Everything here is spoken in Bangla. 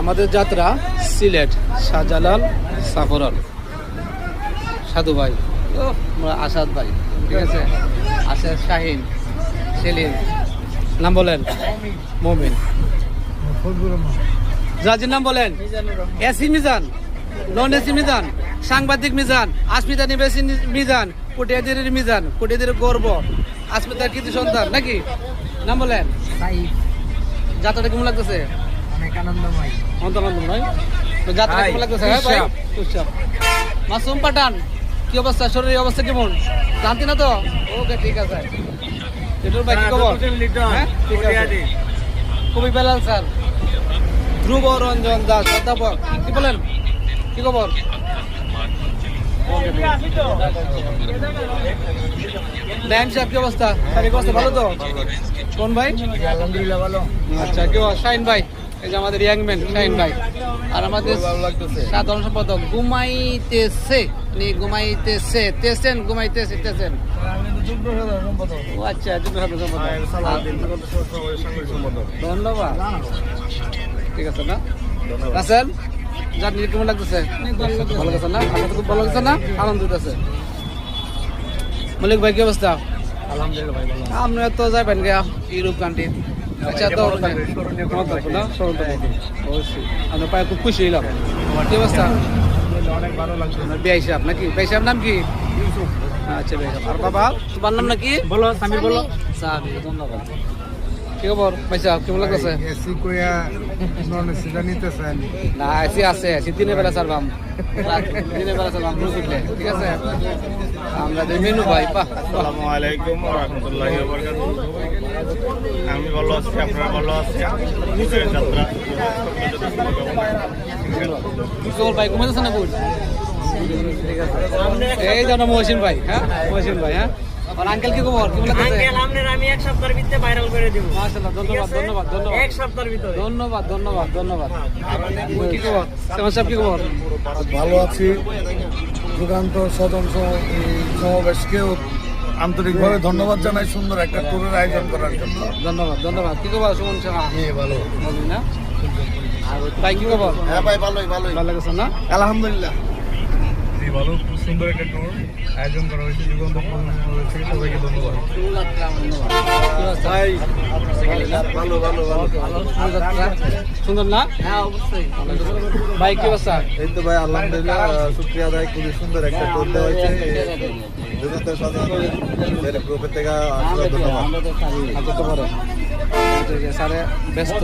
আমাদের যাত্রা সিলেট শাহজালাল সাফরন সাধু ভাই ও আসাদ ভাই ঠিক আছে আসাদ শাহিন সেলিম নাম বলেন মমিন জাজির নাম বলেন AC Mizan non AC Mizan সাংবাদিক মিজান আসমিতা নিবেশী মিজান পটিয়াদের মিজান পটিয়াদের গর্ব আসমিতার কৃতি সন্তান নাকি নাম বলেন যাত্রাটা কেমন লাগতেছে অনেক আনন্দময় নয় তো যাত্রা কেমন লাগতেছে হ্যাঁ ভাই চুপচাপ মাসুম পাঠান কি অবস্থা শরীরের অবস্থা কেমন জানতি না তো ওকে ঠিক আছে এটার ভাই কি খবর হ্যাঁ ঠিক আছে কবি বেলাল স্যার ধ্রুব রঞ্জন দাস অধ্যাপক কি বলেন কি খবর নাইম সাহেব কি অবস্থা শারীরিক অবস্থা ভালো তো কোন ভাই আলহামদুলিল্লাহ ভালো আচ্ছা কেউ শাহিন ভাই এই যে আমাদের ইয়াংম্যান শাহিন ভাই আর আমাদের সাধারণ সম্পাদক ঘুমাইতেছে তেছেন ও আচ্ছা ধন্যবাদ ঠিক আছে না রাসেল জার্নি কেমন লাগতেছে ভালো লাগছে না আপনার খুব ভালো লাগছে না আনন্দ হইতেছে মলিক ভাই কি অবস্থা আলহামদুলিল্লাহ ভাই ভালো আমরা তো যাবেন গা ইউরোপ কান্ট্রি আচ্ছা তো অবশ্যই আমরা পায়ে খুব খুশি হইলাম কি অবস্থা অনেক ভালো লাগছে বেআই সাহেব নাকি বেআই সাহেব নাম কি আচ্ছা বেআই সাহেব আর বাবা তোমার নাম নাকি বলো সামির বলো সাবি ধন্যবাদ কি খবর ভাই সাহেব কেমন লাগতেছে এসি কইয়া নন এসি নিতেছেন না এসি আছে এসি দিনের বেলা সারবাম দিনের বেলা সারবাম বুঝলে ঠিক আছে আমরা মেনু ভাই বাহ আসসালামু আলাইকুম ওয়া রাহমাতুল্লাহি ওয়া বারাকাতুহু আমি ভালো আছি আপনারা ভালো আছেন নিজের যাত্রা কি খবর ভাই ঘুমাইতেছেন না বুঝ ঠিক আছে এই জানো মহসিন ভাই হ্যাঁ মহসিন ভাই হ্যাঁ আর আঙ্কেল কি খবর কেমন লাগতেছে আঙ্কেল আপনার আমি এক সপ্তাহের ভিতরে ভাইরাল করে দেব মাশাআল্লাহ ধন্যবাদ এক সপ্তাহের ভিতরে ধন্যবাদ কি খবর কেমন সাহেব কি খবর ভালো আছি যুগান্ত সমাবেশকেও আন্তরিকভাবে ধন্যবাদ জানাই সুন্দর একটা ট্যুরের আয়োজন করার জন্য ধন্যবাদ কি খবর সুমন সাহা ভালো বলবি না আর ভাই কি খবর হ্যাঁ ভাই ভালোই ভালো লাগছে না আলহামদুলিল্লাহ ভালো খুব সুন্দর একটা ট্যুর আয়োজন করা হয়েছে যুগান্ত থেকে সবাইকে ধন্যবাদ ভাই ভালো সুন্দর না হ্যাঁ অবশ্যই ভাই কি অবস্থা এই তো ভাই আলহামদুলিল্লাহ শুক্রিয়া আদায় খুবই সুন্দর একটা ট্যুর দেওয়া হয়েছে যুগান্তের সাথে গ্রুপের থেকে ধন্যবাদ স্যারে ব্যস্ত